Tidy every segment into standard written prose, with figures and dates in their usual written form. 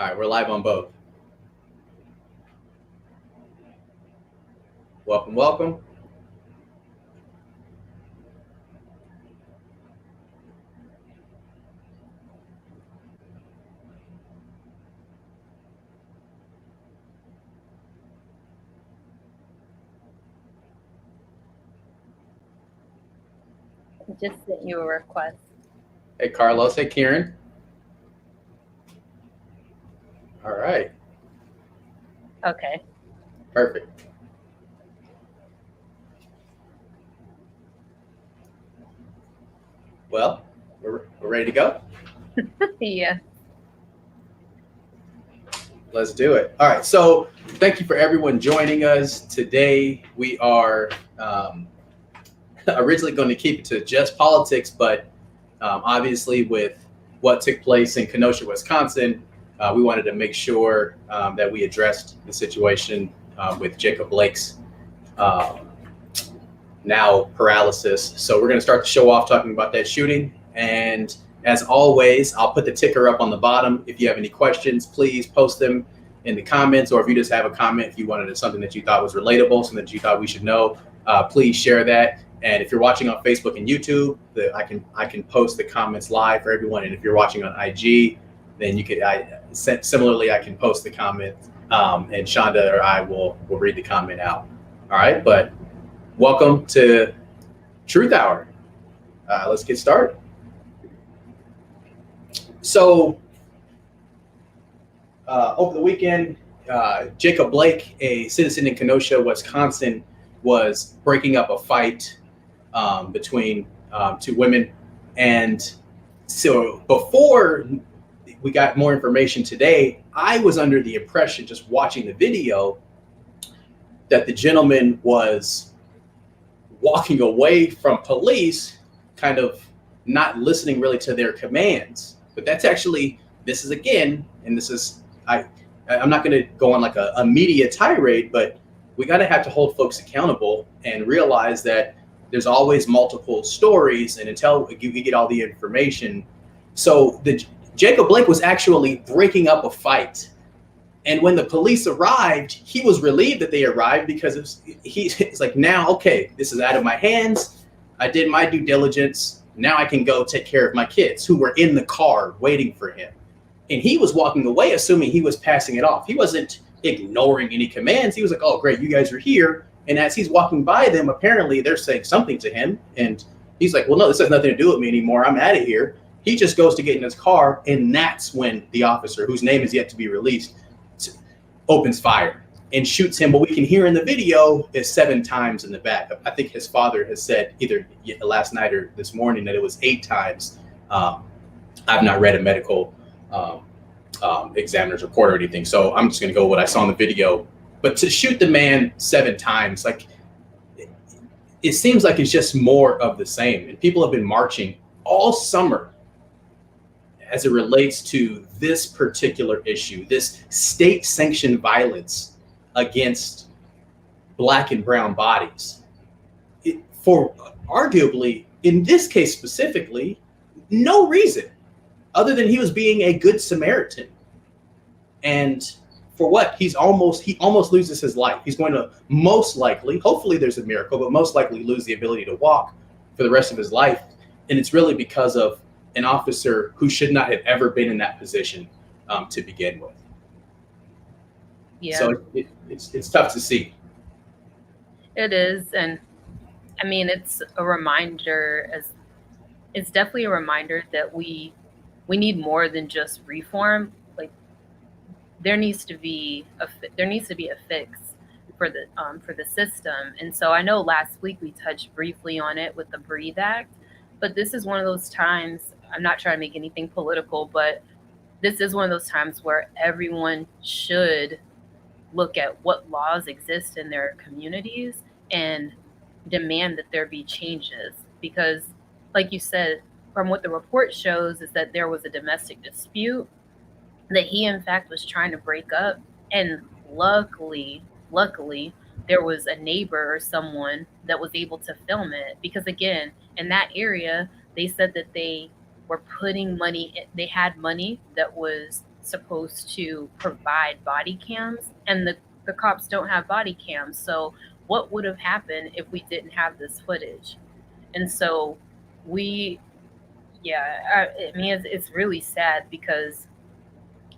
All right, we're live on both. Welcome, welcome. Just sent you a request. Hey, Carlos. Hey, Kieran. All right. Okay. Perfect. Well, we're ready to go? Yeah. Let's do it. All right. So thank you for everyone joining us today. We are originally going to keep it to just politics, but obviously with what took place in Kenosha, Wisconsin, we wanted to make sure that we addressed the situation with Jacob Blake's now paralysis. So we're going to start the show off talking about that shooting. And as always, I'll put the ticker up on the bottom. If you have any questions, please post them in the comments, or if you just have a comment, if you wanted something that you thought was relatable, something that you thought we should know, please share that. And if you're watching on Facebook and YouTube, I can post the comments live for everyone. And if you're watching on IG, then you could similarly I can post the comments, and Shonda or I will read the comment out. All right, but welcome to Truth Hour. Let's get started. So over the weekend, Jacob Blake, a citizen in Kenosha, Wisconsin, was breaking up a fight between two women. And so before we got more information today, I was under the impression, just watching the video, that the gentleman was walking away from police, kind of not listening really to their commands. But that's actually, this is again, and this is, I'm not going to go on like a media tirade, but we got to have to hold folks accountable and realize that there's always multiple stories, and until you get all the information. So Jacob Blake was actually breaking up a fight. And when the police arrived, he was relieved that they arrived, because it's like, now, okay, this is out of my hands. I did my due diligence. Now I can go take care of my kids who were in the car waiting for him. And he was walking away, assuming he was passing it off. He wasn't ignoring any commands. He was like, oh, great, you guys are here. And as he's walking by them, apparently they're saying something to him. And he's like, well, no, this has nothing to do with me anymore. I'm out of here. He just goes to get in his car. And that's when the officer, whose name is yet to be released, opens fire and shoots him. What we can hear in the video is 7 times in the back. I think his father has said either last night or this morning that it was 8 times. I've not read a medical examiner's report or anything, so I'm just going to go with what I saw in the video. But to shoot the man 7 times, like, it seems like it's just more of the same. And people have been marching all summer as it relates to this particular issue, this state-sanctioned violence against Black and brown bodies. For arguably, in this case specifically, no reason other than he was being a good Samaritan. And for what? He almost loses his life. He's going to most likely, hopefully there's a miracle, but most likely lose the ability to walk for the rest of his life. And it's really because of an officer who should not have ever been in that position to begin with. Yeah. So it's tough to see. It is. And I mean, it's a reminder, it's definitely a reminder that we need more than just reform. Like, there needs to be a fix for the system. And so I know last week we touched briefly on it with the Breathe Act, but this is one of those times, I'm not trying to make anything political, but this is one of those times where everyone should look at what laws exist in their communities and demand that there be changes. Because, like you said, from what the report shows is that there was a domestic dispute that he in fact was trying to break up, and luckily there was a neighbor or someone that was able to film it, because again, in that area they said that they were putting money, they had money that was supposed to provide body cams, and the cops don't have body cams. So what would have happened if we didn't have this footage? And so we, yeah, I mean, it's really sad because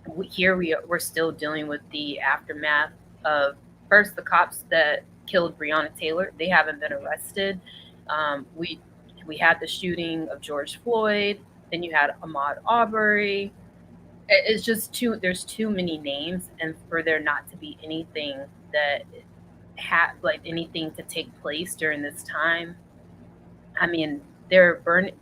we're still dealing with the aftermath of first the cops that killed Breonna Taylor. They haven't been arrested. We had the shooting of George Floyd. Then you had Ahmaud Arbery. It's just there's too many names, and for there not to be anything that had like anything to take place during this time. I mean, they're burning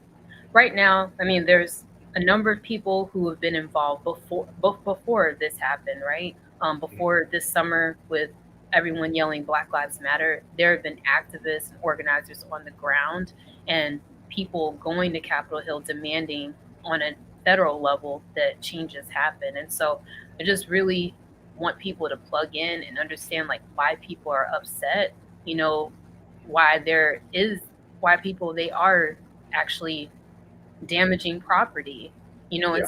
right now. I mean, there's a number of people who have been involved before this happened, right? Before this summer, with everyone yelling Black Lives Matter, there have been activists and organizers on the ground and people going to Capitol Hill demanding on a federal level that changes happen. And so I just really want people to plug in and understand like why people are upset, you know, why people they are actually damaging property. You know, Yeah.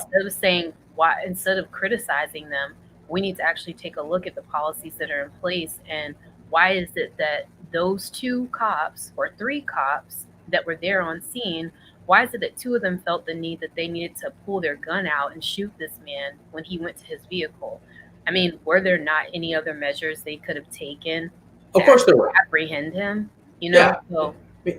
instead of criticizing them, we need to actually take a look at the policies that are in place and why is it that those two cops or three cops that were there on scene, why is it that two of them felt the need that they needed to pull their gun out and shoot this man when he went to his vehicle? I mean, were there not any other measures they could have taken Of course there were. apprehend him? You know, Yeah. so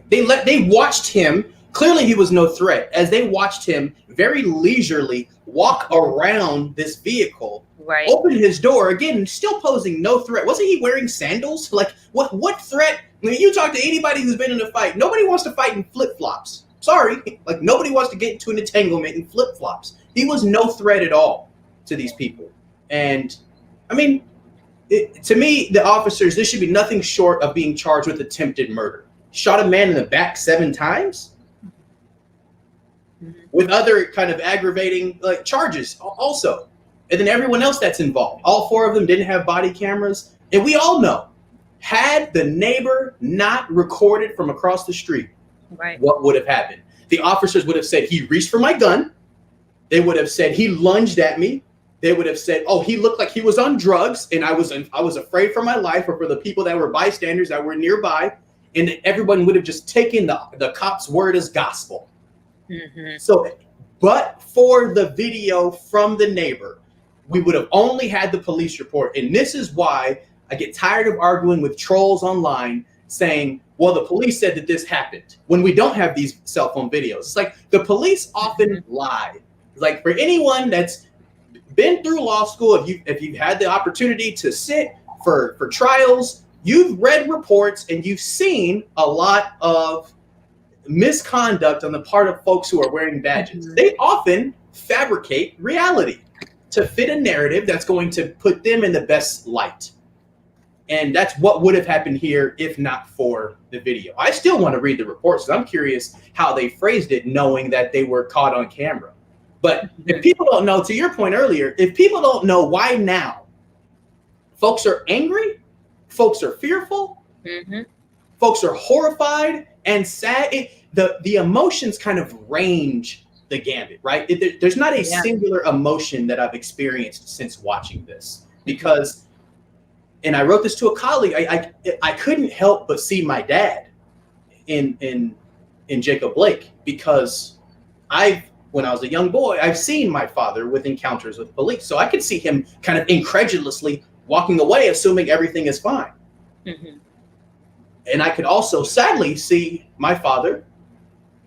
They watched him. Clearly, he was no threat as they watched him very leisurely walk around this vehicle, right. open his door again, still posing no threat. Wasn't he wearing sandals? Like what threat? When you talk to anybody who's been in a fight, nobody wants to fight in flip flops. Sorry, like nobody wants to get into an entanglement in flip flops. He was no threat at all to these people, and I mean, to me, the officers, this should be nothing short of being charged with attempted murder. Shot a man in the back 7 times. With other kind of aggravating like charges also. And then everyone else that's involved. All 4 of them didn't have body cameras. And we all know, had the neighbor not recorded from across the street, right, what would have happened? The officers would have said, he reached for my gun. They would have said, he lunged at me. They would have said, oh, he looked like he was on drugs. And I was afraid for my life or for the people that were bystanders that were nearby. And everyone would have just taken the cop's word as gospel. Mm-hmm. So, but for the video from the neighbor, we would have only had the police report. And this is why I get tired of arguing with trolls online saying, well, the police said that this happened when we don't have these cell phone videos. It's like the police often lie. Like for anyone that's been through law school, if you've had the opportunity to sit for trials, you've read reports and you've seen a lot of misconduct on the part of folks who are wearing badges. Mm-hmm. They often fabricate reality to fit a narrative that's going to put them in the best light. And that's what would have happened here if not for the video. I still want to read the reports because I'm curious how they phrased it, knowing that they were caught on camera. But if people don't know, to your point earlier, if people don't know why now, folks are angry, folks are fearful, folks are horrified and sad. The emotions kind of range the gambit, right? There's not a singular emotion that I've experienced since watching this because, and I wrote this to a colleague, I couldn't help but see my dad in Jacob Blake because when I was a young boy, I've seen my father with encounters with police. So I could see him kind of incredulously walking away, assuming everything is fine. Mm-hmm. And I could also sadly see my father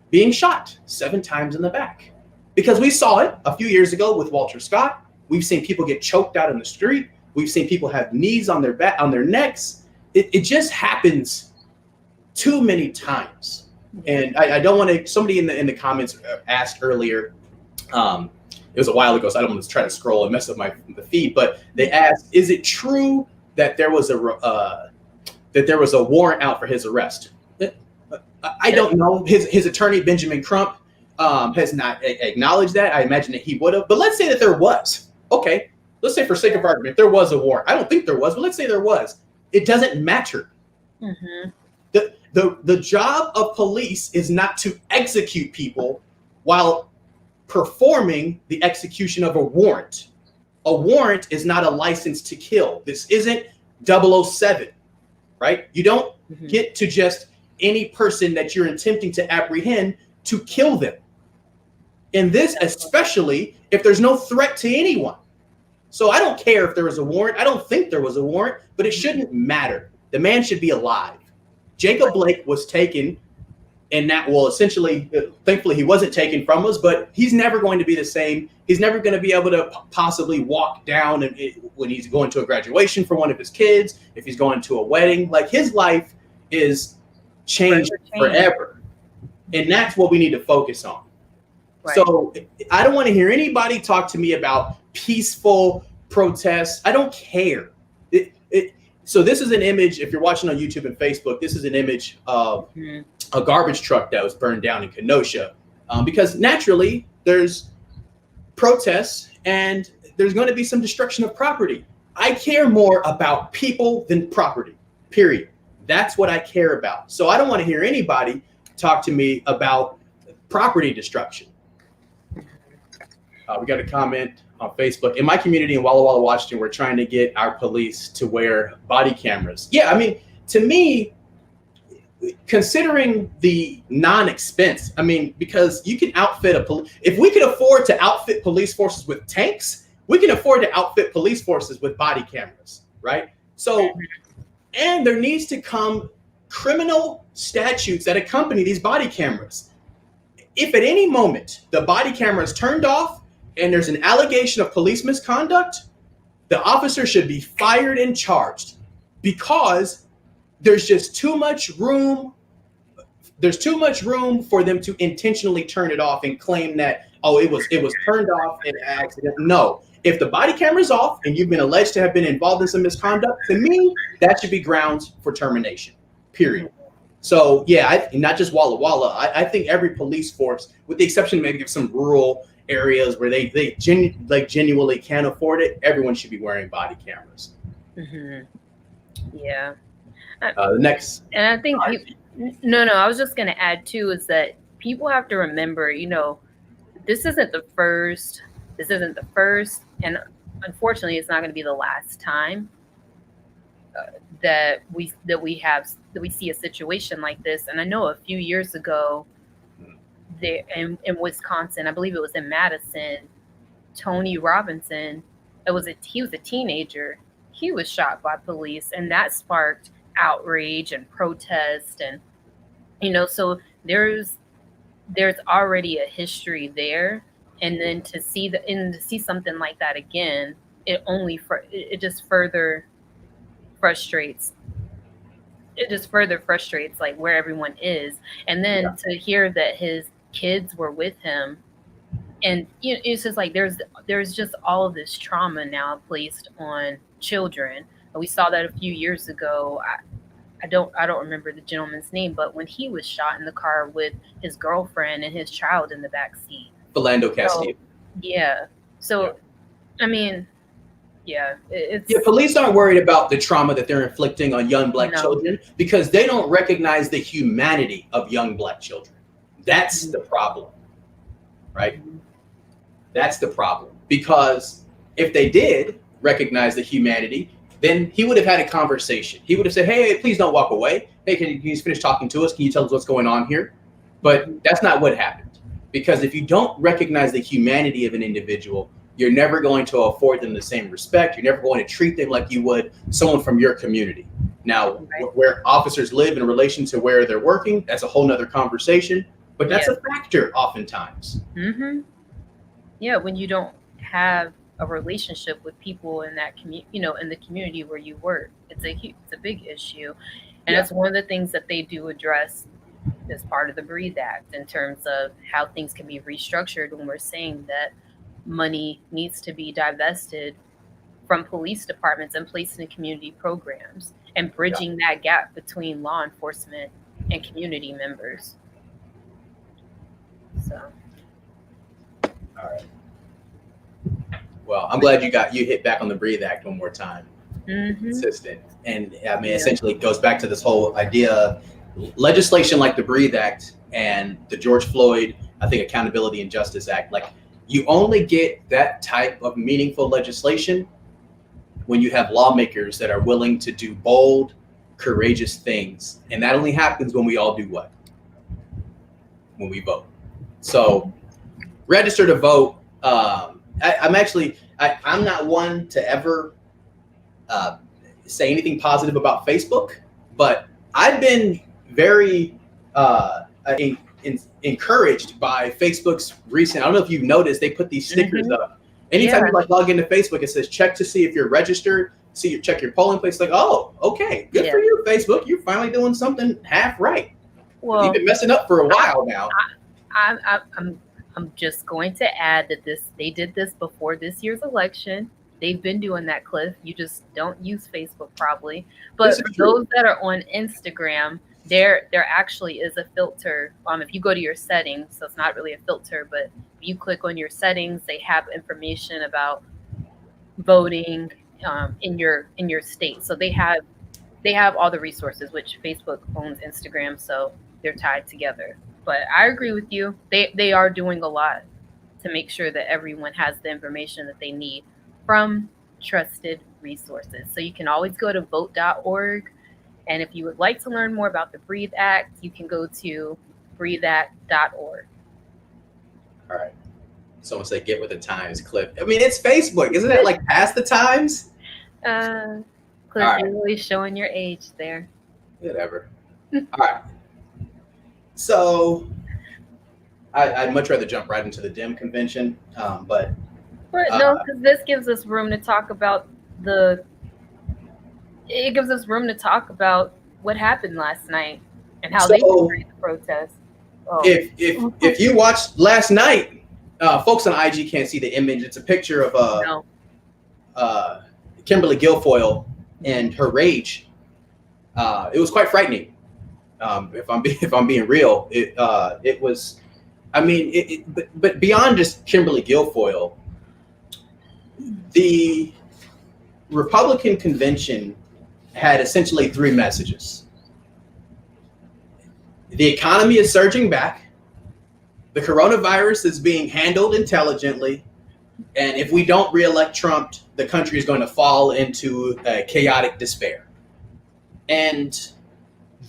being shot 7 times in the back because we saw it a few years ago with Walter Scott. We've seen people get choked out in the street. We've seen people have knees on their back, on their necks. It just happens too many times. And I don't want to. Somebody in the comments asked earlier. It was a while ago, so I don't want to try to scroll and mess up the feed. But they asked, "Is it true that there was a warrant out for his arrest?" I don't know. His attorney Benjamin Crump has not acknowledged that. I imagine that he would have. But let's say that there was. Okay, let's say for sake of argument there was a warrant. I don't think there was, but let's say there was. It doesn't matter. Mm-hmm. The job of police is not to execute people while performing the execution of a warrant. a warrant is not a license to kill. This isn't 007, right? You don't get to just any person that you're attempting to apprehend to kill them. In this, especially if there's no threat to anyone. So I don't care if there was a warrant. I don't think there was a warrant, but it shouldn't matter. The man should be alive. Jacob Blake was taken, and that will essentially, thankfully he wasn't taken from us, but he's never going to be the same. He's never going to be able to possibly walk down when he's going to a graduation for one of his kids, if he's going to a wedding. Like, his life is changed forever. And that's what we need to focus on. Right. So I don't want to hear anybody talk to me about peaceful protests. I don't care. So this is an image, if you're watching on YouTube and Facebook, this is an image of a garbage truck that was burned down in Kenosha, because naturally there's protests and there's going to be some destruction of property. I care more about people than property, period. That's what I care about. So I don't want to hear anybody talk to me about property destruction. We got a comment on Facebook. In my community in Walla Walla, Washington, we're trying to get our police to wear body cameras. Yeah, I mean, to me, considering the non-expense, I mean, because you can outfit if we could afford to outfit police forces with tanks, we can afford to outfit police forces with body cameras, right? So, and there needs to come criminal statutes that accompany these body cameras. If at any moment the body camera is turned off and there's an allegation of police misconduct, the officer should be fired and charged, because there's just too much room. There's too much room for them to intentionally turn it off and claim that, oh, it was turned off in accident. No, if the body camera's off and you've been alleged to have been involved in some misconduct, to me, that should be grounds for termination, period. So yeah, not just Walla Walla. I think every police force, with the exception maybe of some rural areas where they genuinely can't afford it, everyone should be wearing body cameras. Yeah. The next. And I think, I was just going to add too, is that people have to remember, this isn't the first, and unfortunately it's not going to be the last time that we see a situation like this. And I know a few years ago, there in Wisconsin, I believe it was in Madison, Tony Robinson, he was a teenager. He was shot by police, and that sparked outrage and protest, and so there's already a history there, and then to see something like that again, it just further frustrates. It just further frustrates like where everyone is, and then to hear that his kids were with him, and it's just like there's just all of this trauma now placed on children. And we saw that a few years ago. I don't remember the gentleman's name, but when he was shot in the car with his girlfriend and his child in the back seat. Philando Castile. So I mean, police aren't worried about the trauma that they're inflicting on young Black children, because they don't recognize the humanity of young Black children. That's the problem, right? That's the problem. Because if they did recognize the humanity, then he would have had a conversation. He would have said, hey, please don't walk away. Hey, can you just finish talking to us? Can you tell us what's going on here? But that's not what happened. Because if you don't recognize the humanity of an individual, you're never going to afford them the same respect. You're never going to treat them like you would someone from your community. Now, where officers live in relation to where they're working, that's a whole nother conversation. But that's a factor oftentimes. Yeah, when you don't have a relationship with people in that in the community where you work, it's a big issue, and that's one of the things that they do address as part of the Breathe Act, in terms of how things can be restructured when we're saying that money needs to be divested from police departments and placed in community programs, and bridging that gap between law enforcement and community members. So, all right. Well, I'm glad you hit back on the Breathe Act one more time. Consistent. And I mean, essentially it goes back to this whole idea of legislation like the Breathe Act and the George Floyd, I think, Accountability and Justice Act. Like, You only get that type of meaningful legislation when you have lawmakers that are willing to do bold, courageous things. And that only happens when we all do what? When we vote. So register to vote. I'm not one to ever say anything positive about Facebook, but I've been very encouraged by Facebook's recent. I don't know if you've noticed, they put these stickers up. Anytime you log into Facebook, it says check to see if you're registered. Check your polling place. Like, oh, okay, good for you, Facebook. You're finally doing something half right. Well, you've been messing up for a while now. I'm just going to add that they did this before this year's election. They've been doing that, Cliff. You just don't use Facebook probably. But for those that are on Instagram, there actually is a filter. If you go to your settings, so it's not really a filter, but if you click on your settings, they have information about voting in your state. So they have all the resources, which Facebook owns Instagram, so they're tied together. But I agree with you. They are doing a lot to make sure that everyone has the information that they need from trusted resources. So you can always go to vote.org. And if you would like to learn more about the Breathe Act, you can go to breatheact.org. All right. Someone say get with the times, Cliff. I mean, it's Facebook. Isn't it like past the times? Cliff, you're really showing your age there. Whatever. All right. So I'd much rather jump right into the Dem Convention, but no, because this gives us room to talk about what happened last night and how they portrayed the protest. Oh. If you watched last night, folks on IG can't see the image. It's a picture of Kimberly Guilfoyle and her rage. It was quite frightening. If I'm being real, it was. I mean, but beyond just Kimberly Guilfoyle, the Republican convention had essentially three messages. The economy is surging back. The coronavirus is being handled intelligently. And if we don't reelect Trump, the country is going to fall into chaotic despair. And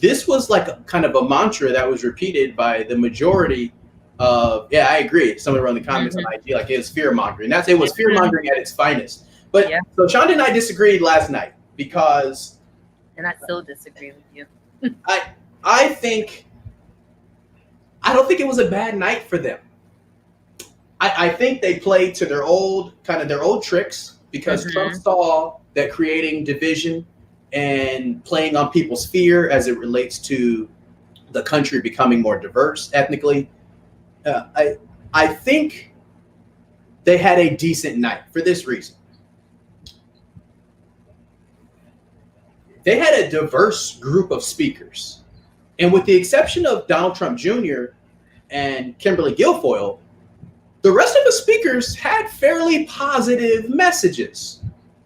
this was like a kind of a mantra that was repeated by the majority of, I agree. Somebody wrote in the comments on IG, like it was fear mongering. It was fear mongering at its finest. But so Shonda and I disagreed last night because. And I still disagree with you. I don't think it was a bad night for them. I think they played to their old tricks because Trump saw that creating division and playing on people's fear as it relates to the country becoming more diverse ethnically. I think they had a decent night for this reason. They had a diverse group of speakers. And with the exception of Donald Trump Jr. and Kimberly Guilfoyle, the rest of the speakers had fairly positive messages.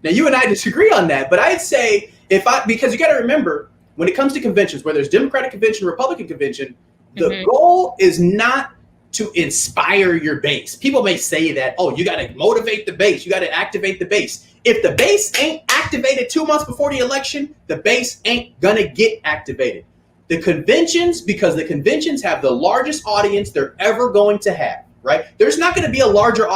Now, you and I disagree on that, but I'd say because you got to remember, when it comes to conventions, whether it's Democratic convention, Republican convention, the goal is not to inspire your base. People may say that, you got to motivate the base. You got to activate the base. If the base ain't activated 2 months before the election, the base ain't going to get activated. Because the conventions have the largest audience they're ever going to have, right? There's not going to be a larger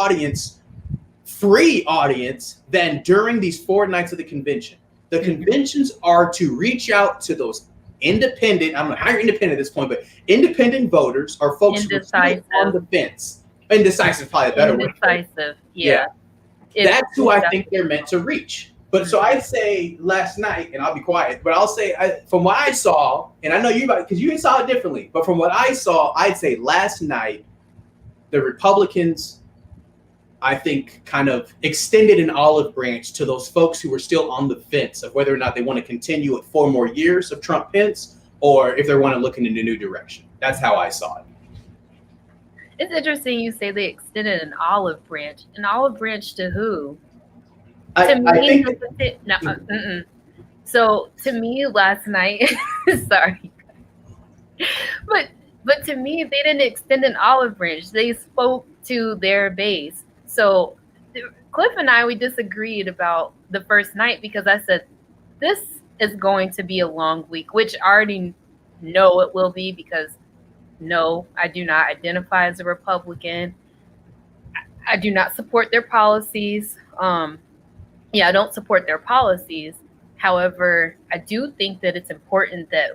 free audience than during these 4 nights of the convention. The conventions are to reach out to those independent, I don't know how you're independent at this point, but independent voters are folks who are on the fence. Indecisive is probably a better word. Indecisive, yeah. That's who I think they're meant to reach. But so I'd say last night, and I'll be quiet, but I'll say from what I saw, and I know because you saw it differently, but from what I saw, I'd say last night, the Republicans, I think, kind of extended an olive branch to those folks who were still on the fence of whether or not they want to continue with 4 more years of Trump-Pence or if they want to look in a new direction. That's how I saw it. It's interesting you say they extended an olive branch. An olive branch to who? So to me last night, sorry, but to me they didn't extend an olive branch. They spoke to their base. So Cliff and I, we disagreed about the first night because I said, this is going to be a long week, which I already know it will be because no, I do not identify as a Republican. I do not support their policies. I don't support their policies. However, I do think that it's important that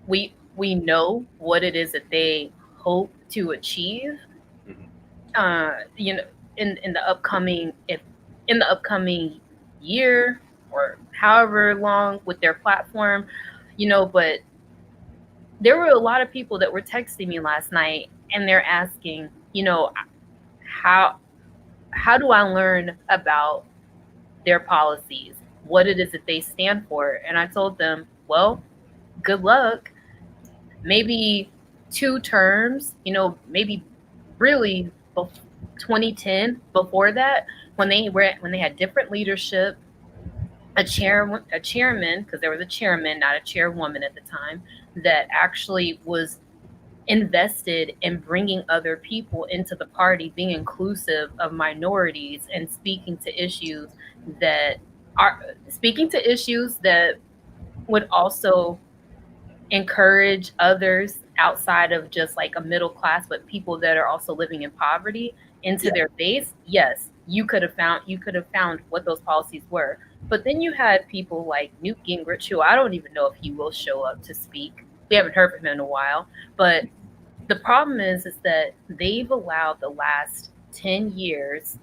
we know what it is that they hope to achieve. In the upcoming year or however long with their platform, but there were a lot of people that were texting me last night and they're asking, how do I learn about their policies, what it is that they stand for? And I told them, well, good luck. Maybe 2 terms, maybe really 2010, before that, when they had different leadership, a chairman, because there was a chairman, not a chairwoman at the time, that actually was invested in bringing other people into the party, being inclusive of minorities, and speaking to issues that would also encourage others outside of just like a middle class, but people that are also living in poverty into their base. Yes, you could have found what those policies were. But then you had people like Newt Gingrich, who I don't even know if he will show up to speak. We haven't heard from him in a while. But the problem is that they've allowed the last 10 years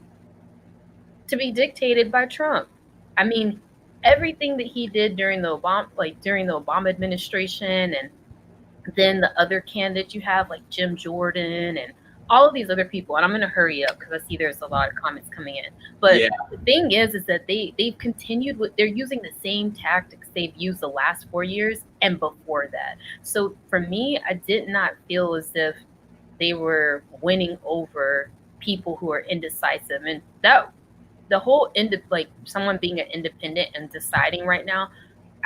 to be dictated by Trump. I mean, everything that he did during the Obama administration, and then the other candidates you have like Jim Jordan and all of these other people, and I'm going to hurry up because I see there's a lot of comments coming in. But the thing is that they've continued they're using the same tactics they've used the last 4 years and before that. So for me, I did not feel as if they were winning over people who are indecisive, and that the whole someone being an independent and deciding right now,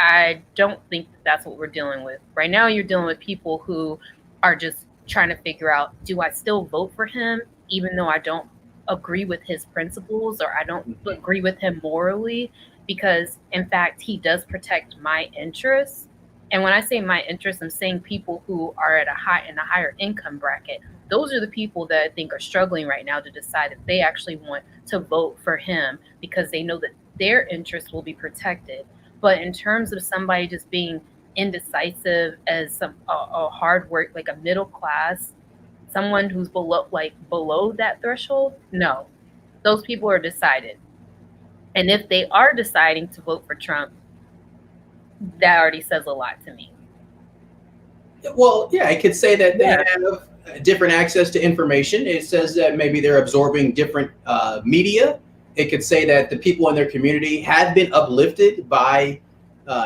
I don't think that's what we're dealing with. Right now, you're dealing with people who are just trying to figure out, do I still vote for him, even though I don't agree with his principles or I don't agree with him morally? Because, in fact, he does protect my interests. And when I say my interests, I'm saying people who are in a higher income bracket. Those are the people that I think are struggling right now to decide if they actually want to vote for him because they know that their interests will be protected. But in terms of somebody just being indecisive as a hard work, like a middle class, someone who's below that threshold, no, those people are decided. And if they are deciding to vote for Trump, that already says a lot to me. Well, yeah, I could say that they have different access to information. It says that maybe they're absorbing different media. It could say that the people in their community had been uplifted by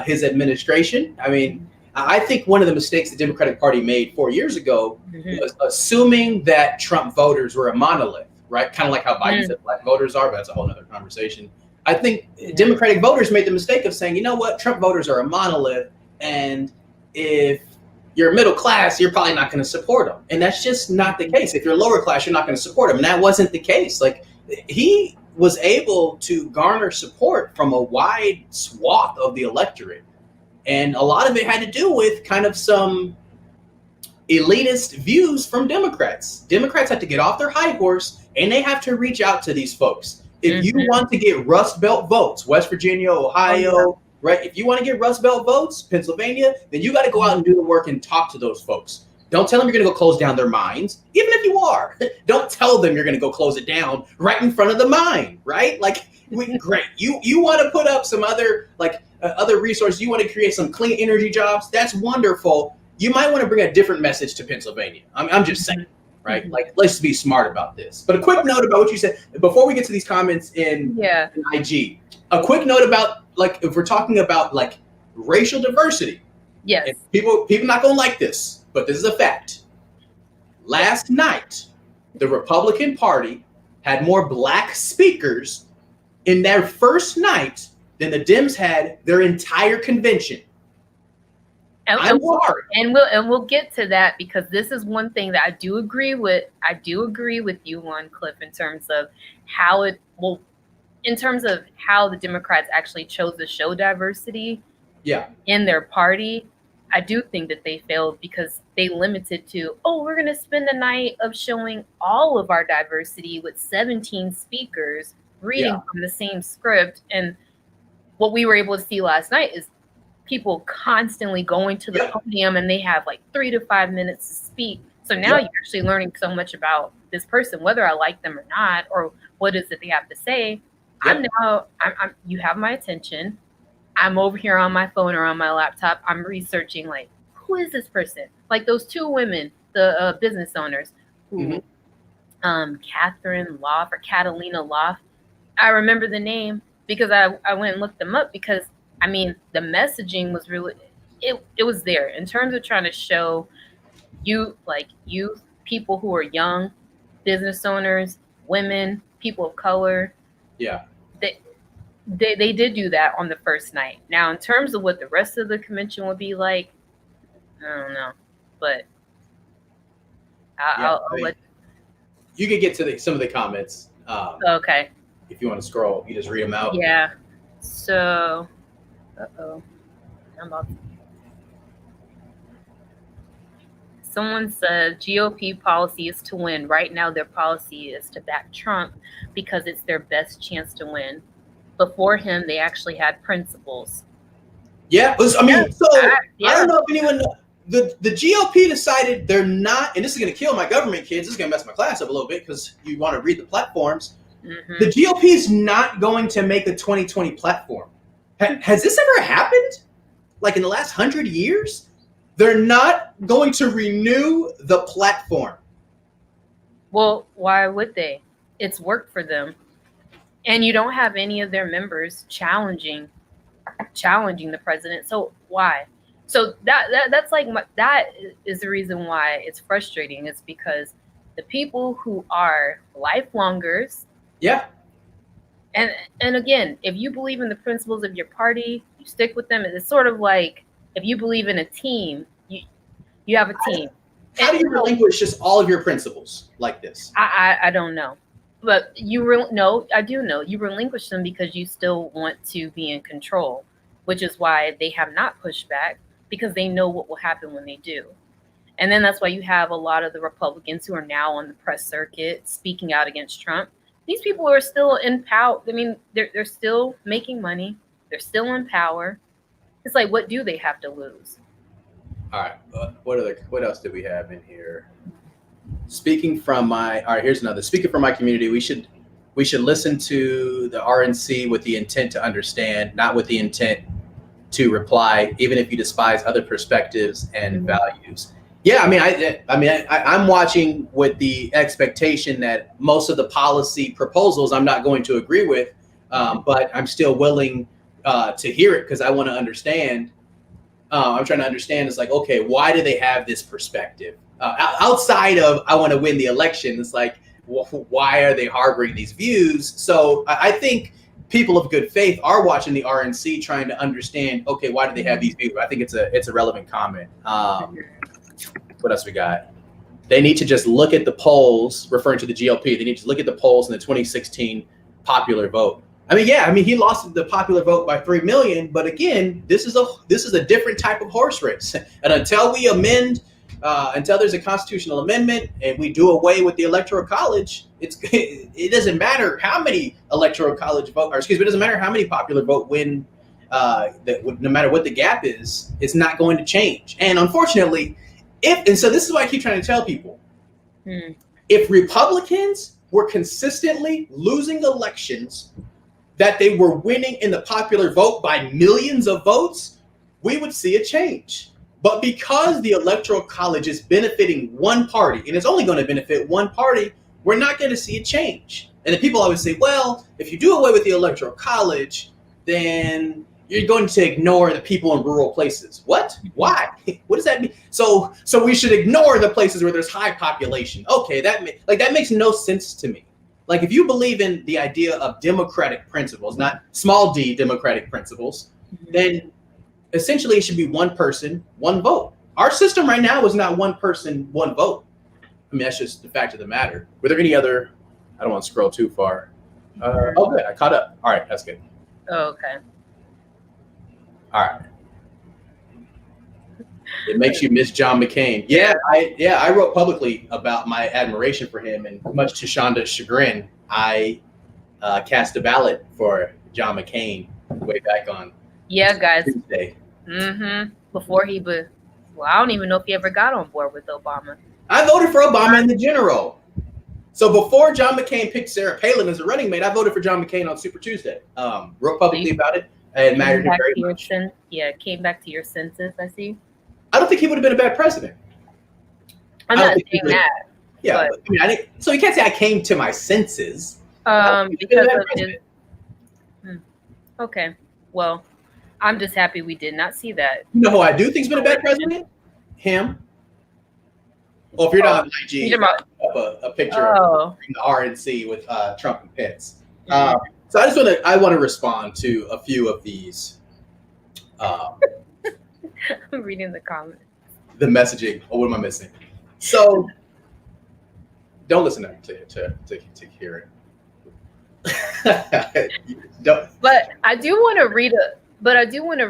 his administration. I mean, I think one of the mistakes the Democratic Party made 4 years ago was assuming that Trump voters were a monolith, right? Kind of like how Biden said black voters are, but that's a whole other conversation. I think Democratic voters made the mistake of saying, you know what, Trump voters are a monolith, and if you're middle class, you're probably not going to support him. And that's just not the case. If you're lower class, you're not going to support him. And that wasn't the case. Like, he was able to garner support from a wide swath of the electorate. And a lot of it had to do with kind of some elitist views from Democrats. Democrats have to get off their high horse and they have to reach out to these folks. If you want to get Rust Belt votes, West Virginia, Ohio, right? If you want to get Rust Belt votes, Pennsylvania, then you got to go out and do the work and talk to those folks. Don't tell them you're going to go close down their mines. Even if you are, don't tell them you're going to go close it down right in front of the mine, right? Like, great. You want to put up some other, other resources. You want to create some clean energy jobs. That's wonderful. You might want to bring a different message to Pennsylvania. I'm just saying, right? Like, let's be smart about this. But a quick note about what you said before we get to these comments in IG. A quick note about, if we're talking about racial diversity. Yes. People not gonna like this, but this is a fact. Last night, the Republican Party had more black speakers in their first night than the Dems had their entire convention. I'm sorry. And we'll get to that, because this is one thing that I do agree with. I do agree with you on, Cliff, in terms of how the Democrats actually chose to show diversity in their party. I do think that they failed because they limited to, we're going to spend the night of showing all of our diversity with 17 speakers reading from the same script. And what we were able to see last night is people constantly going to the podium, and they have like 3 to 5 minutes to speak. So now you're actually learning so much about this person, whether I like them or not, or what is it they have to say. You have my attention. I'm over here on my phone or on my laptop. I'm researching, like, who is this person? Like those two women, the business owners, who, Catherine Loft or Catalina Loft. I remember the name because I went and looked them up, because I mean, the messaging was really, it was there in terms of trying to show youth, people who are young, business owners, women, people of color. Yeah. They did do that on the first night. Now, in terms of what the rest of the convention would be like, I don't know, but I'll let you could get to some of the comments. Okay. If you want to scroll, you just read them out. Yeah. So, someone said GOP policy is to win. Right now, their policy is to back Trump because it's their best chance to win. Before him, they actually had principles. Yeah, I don't know if anyone knows. The GOP decided they're not, and this is going to kill my government kids. This is going to mess my class up a little bit because you want to read the platforms. Mm-hmm. The GOP is not going to make a 2020 platform. Has this ever happened? Like in the last 100 years? They're not going to renew the platform. Well, why would they? It's worked for them. And you don't have any of their members challenging the president. So why? So that's like that is the reason why it's frustrating. It's because the people who are lifelongers. Yeah. And again, if you believe in the principles of your party, you stick with them. It's sort of like if you believe in a team, you have a team. How do you relinquish just all of your principles like this? I don't know. But I do know. You relinquish them because you still want to be in control, which is why they have not pushed back, because they know what will happen when they do. And then that's why you have a lot of the Republicans who are now on the press circuit speaking out against Trump. These people are still in power. I mean, they're still making money. They're still in power. It's like, what do they have to lose? All right. What else did we have in here? Speaking from my community, we should listen to the RNC with the intent to understand, not with the intent to reply, even if you despise other perspectives and values. Yeah, I'm watching with the expectation that most of the policy proposals I'm not going to agree with, but I'm still willing to hear it because I want to understand. I'm trying to understand. It's like, okay, why do they have this perspective? Outside of I want to win the election, it's like, why are they harboring these views? So I think people of good faith are watching the RNC trying to understand, okay, why do they have these views? I think it's a relevant comment. What else we got? They need to just look at the polls, referring to the GOP. They need to look at the polls in the 2016 popular vote. He lost the popular vote by 3 million, but again, this is a different type of horse race. And until we until there's a constitutional amendment and we do away with the electoral college, it doesn't matter how many electoral college vote, it doesn't matter how many popular vote win. No matter what the gap is, it's not going to change. And unfortunately, so this is why I keep trying to tell people, if Republicans were consistently losing elections that they were winning in the popular vote by millions of votes, we would see a change. But because the electoral college is benefiting one party, and it's only going to benefit one party, we're not going to see a change. And then people always say, well, if you do away with the electoral college, then you're going to ignore the people in rural places. What? Why? What does that mean? So we should ignore the places where there's high population. Okay, that makes no sense to me. Like, if you believe in the idea of democratic principles, not small d democratic principles, then essentially it should be one person, one vote. Our system right now is not one person, one vote. I mean, that's just the fact of the matter. Were there any other? I don't want to scroll too far. Oh, good. I caught up. All right, that's good. Oh, okay. All right. It makes you miss John McCain. Yeah, I wrote publicly about my admiration for him, and much to Shonda's chagrin, I cast a ballot for John McCain way back on guys. Tuesday. Before he was, well, I don't even know if he ever got on board with Obama. I voted for Obama in the general. So before John McCain picked Sarah Palin as a running mate, I voted for John McCain on Super Tuesday. Wrote publicly about it. It mattered very much. Came back to your senses, I see. I don't think he would have been a bad president. I'm not saying that. Yeah, but, I mean, so you can't say I came to my senses. Because of his. Okay, well, I'm just happy we did not see that. You know who I do think's been a bad president? Him. Well, if you're not on IG, up a picture of the RNC with Trump and Pence. So I want to respond to a few of these. I'm reading the comments. The messaging. Oh, what am I missing? So don't listen to hear it. But I do want to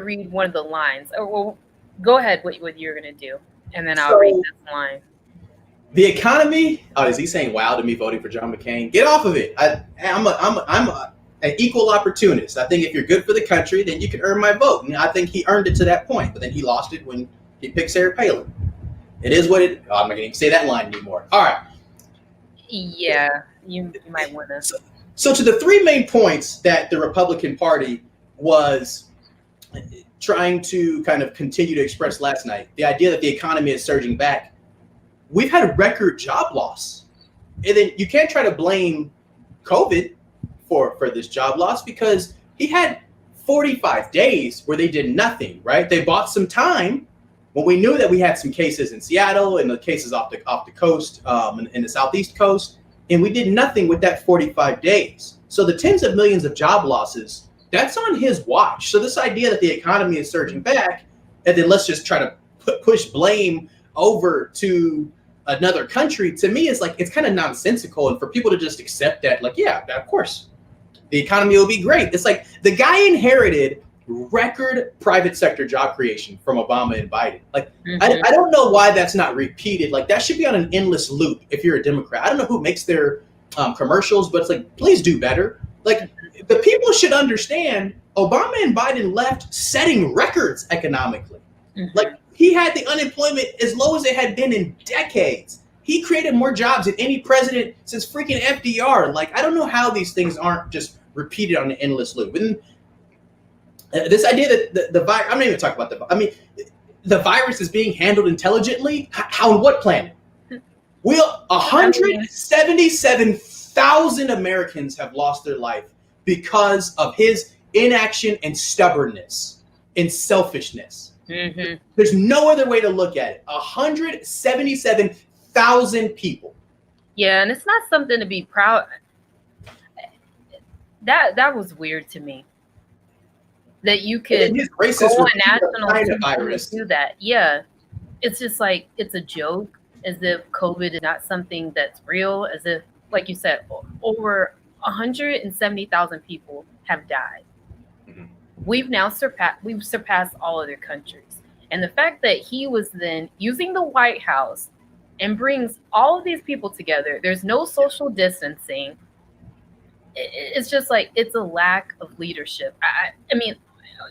read one of the lines. Well, go ahead. What you're gonna do, and then I'll read this line. The economy. Oh, is he saying wow to me voting for John McCain? Get off of it. I'm an equal opportunist. I think if you're good for the country, then you can earn my vote. And I think he earned it to that point, but then he lost it when he picked Sarah Palin. It is what it. Oh, I'm not going to say that line anymore. All right. Yeah, you might want to. So to the three main points that the Republican Party was trying to kind of continue to express last night, the idea that the economy is surging back. We've had a record job loss. And then you can't try to blame COVID for this job loss because he had 45 days where they did nothing, right? They bought some time when we knew that we had some cases in Seattle and the cases off the coast, in the southeast coast, and we did nothing with that 45 days. So the tens of millions of job losses, that's on his watch. So this idea that the economy is surging back, and then let's just try to push blame over to another country, to me is like, it's kind of nonsensical. And for people to just accept that, like, yeah, of course, the economy will be great. It's like the guy inherited record private sector job creation from Obama and Biden. Like, I don't know why that's not repeated. Like, that should be on an endless loop if you're a Democrat. I don't know who makes their commercials, but it's like, please do better. Like, the people should understand Obama and Biden left setting records economically. Like, he had the unemployment as low as it had been in decades. He created more jobs than any president since freaking FDR. Like, I don't know how these things aren't just repeated on an endless loop. And this idea that the virus, I'm not even talking about the virus is being handled intelligently. How on what planet? 177,000 Americans have lost their life because of his inaction and stubbornness and selfishness. There's no other way to look at it. 177,000 people. Yeah, and it's not something to be proud. That was weird to me. That you could go on national TV and do that. Yeah, it's just like it's a joke, as if COVID is not something that's real. As if, like you said, over 170,000 people have died. We've surpassed all other countries. And the fact that he was then using the White House and brings all of these people together, there's no social distancing. It's just like, it's a lack of leadership. I mean,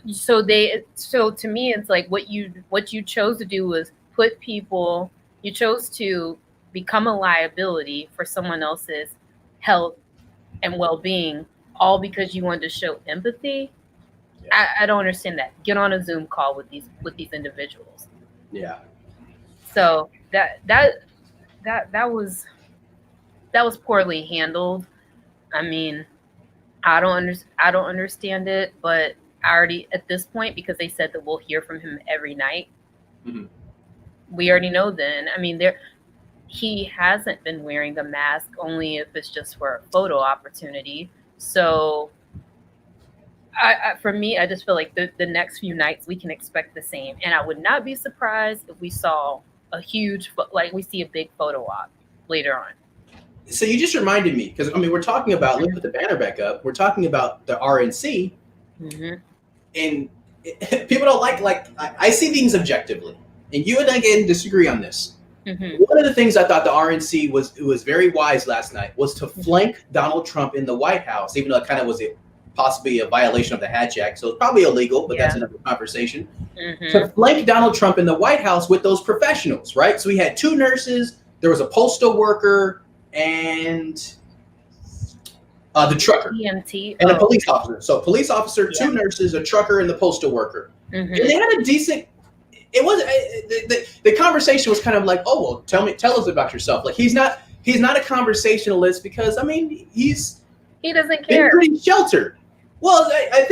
so to me, it's like what you chose to do was you chose to become a liability for someone else's health and well-being, all because you wanted to show empathy. I don't understand that. Get on a Zoom call with these individuals. Yeah. So that was poorly handled. I mean, I don't understand it, but I already at this point, because they said that we'll hear from him every night. We already know then. I mean, he hasn't been wearing the mask only if it's just for a photo opportunity. So For me, I just feel like the next few nights we can expect the same, and I would not be surprised if we saw a huge, like we see a big photo op later on. So you just reminded me, because I mean, we're talking about, let's put the banner back up. We're talking about the RNC, and people don't like I see things objectively, and you and I again disagree on this. One of the things I thought the RNC was very wise last night was to flank Donald Trump in the White House, even though it kind of was possibly a violation of the Hatch Act, so it's probably illegal, but that's another conversation. To flank Donald Trump in the White House with those professionals, right? So we had 2 nurses, there was a postal worker, and the trucker, EMT, and a police officer. So police officer, 2 nurses, a trucker, and the postal worker. And they had a decent. It was the conversation was kind of like, oh well, tell us about yourself. Like he's not a conversationalist because I mean he doesn't care. Pretty sheltered. Well, I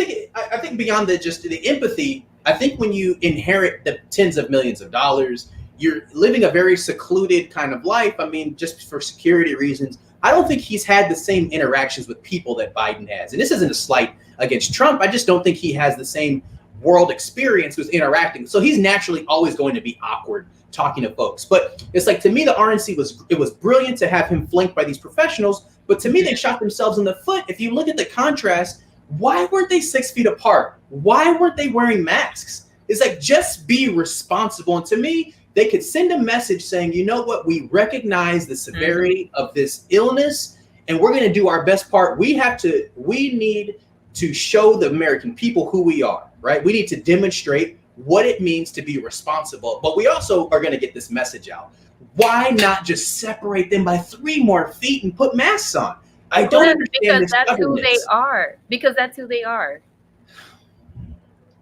think beyond the empathy, I think when you inherit the tens of millions of dollars, you're living a very secluded kind of life. I mean, just for security reasons, I don't think he's had the same interactions with people that Biden has. And this isn't a slight against Trump. I just don't think he has the same world experience with interacting. So he's naturally always going to be awkward talking to folks. But it's like, to me, the RNC was brilliant to have him flanked by these professionals. But to me, they shot themselves in the foot. If you look at the contrast, why weren't they 6 feet apart? Why weren't they wearing masks? It's like, just be responsible. And to me, they could send a message saying, you know what, we recognize the severity of this illness, and we're going to do our best part. We need to show the American people who we are, right? We need to demonstrate what it means to be responsible, but we also are going to get this message out. Why not just separate them by 3 more feet and put masks on? I don't understand this. Because that's who they are. Because that's who they are.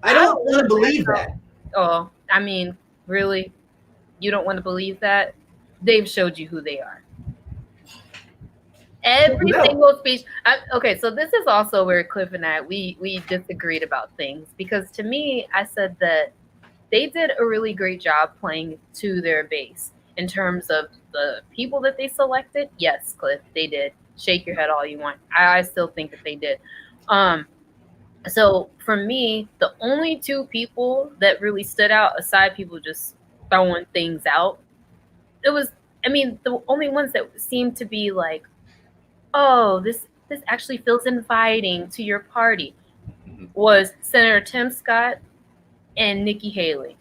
I don't want to believe that. Oh, I mean, really? You don't want to believe that? They've showed you who they are. Every single speech. Okay, so this is also where Cliff and I, we disagreed about things. Because to me, I said that they did a really great job playing to their base. In terms of the people that they selected, yes, Cliff, they did. Shake your head all you want. I still think that they did. So for me, the only 2 people that really stood out, aside people just throwing things out, the only ones that seemed to be like, oh, this actually feels inviting to your party, was Senator Tim Scott and Nikki Haley.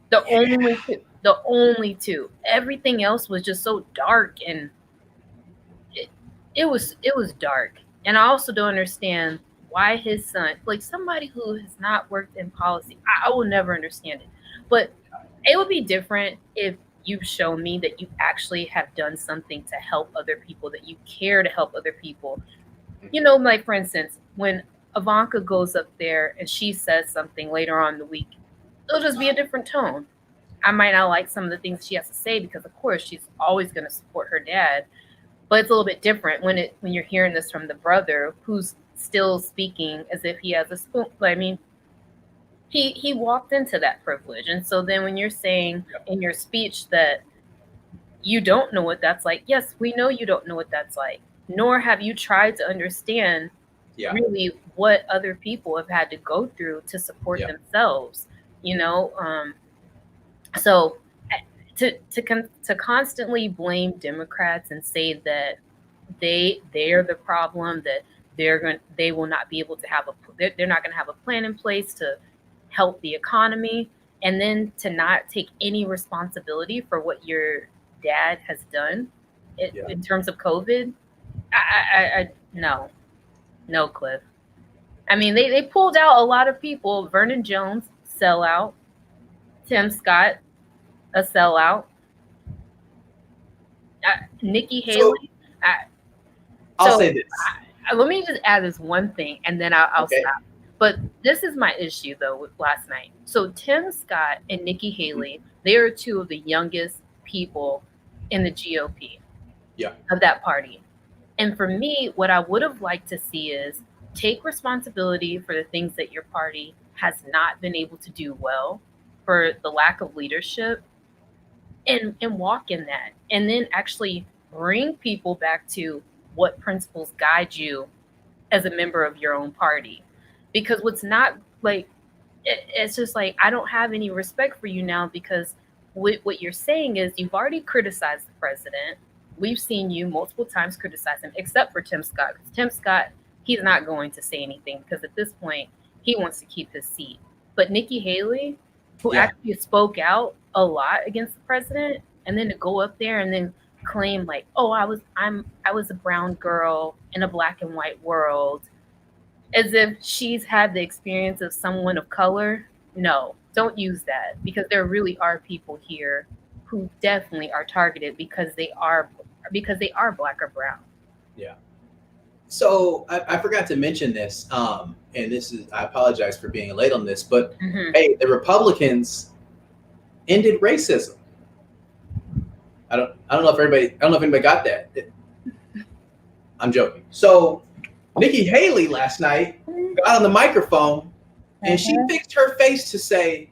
The only two. Everything else was just so dark, and it was dark. And I also don't understand why his son, like somebody who has not worked in policy, I will never understand it. But it would be different if you show me that you actually have done something to help other people, that you care to help other people. You know, like for instance, when Ivanka goes up there and she says something later on in the week, it'll just be a different tone. I might not like some of the things she has to say because, of course, she's always going to support her dad. But it's a little bit different when you're hearing this from the brother who's still speaking as if he has a spoon. I mean, he walked into that privilege. And so then when you're saying in your speech that you don't know what that's like, yes, we know you don't know what that's like, nor have you tried to understand really what other people have had to go through to support themselves, you know? So to constantly blame Democrats and say that they're the problem, that they will not be able to have they're not going to have a plan in place to help the economy, and then to not take any responsibility for what your dad has done in terms of COVID. I no, Cliff. I mean, they pulled out a lot of people. Vernon Jones, sellout. Tim Scott, a sellout. Nikki Haley. I'll say this. Let me just add this one thing, and then I'll stop. But this is my issue, though, with last night. So Tim Scott and Nikki Haley, they are 2 of the youngest people in the GOP of that party. And for me, what I would have liked to see is take responsibility for the things that your party has not been able to do well, for the lack of leadership, and walk in that. And then actually bring people back to what principles guide you as a member of your own party. because what's not like, it's just like, I don't have any respect for you now, because what you're saying is you've already criticized the president. We've seen you multiple times criticize him, except for Tim Scott. Tim Scott, he's not going to say anything because at this point he wants to keep his seat. But Nikki Haley, who actually spoke out a lot against the president, and then to go up there and then claim like, oh, I was a brown girl in a black and white world, as if she's had the experience of someone of color. No, don't use that, because there really are people here who definitely are targeted because they are black or brown. Yeah. So I forgot to mention this, and this is, I apologize for being late on this, but hey, the Republicans ended racism. I don't know if anybody got that. I'm joking. So Nikki Haley last night got on the microphone and she fixed her face to say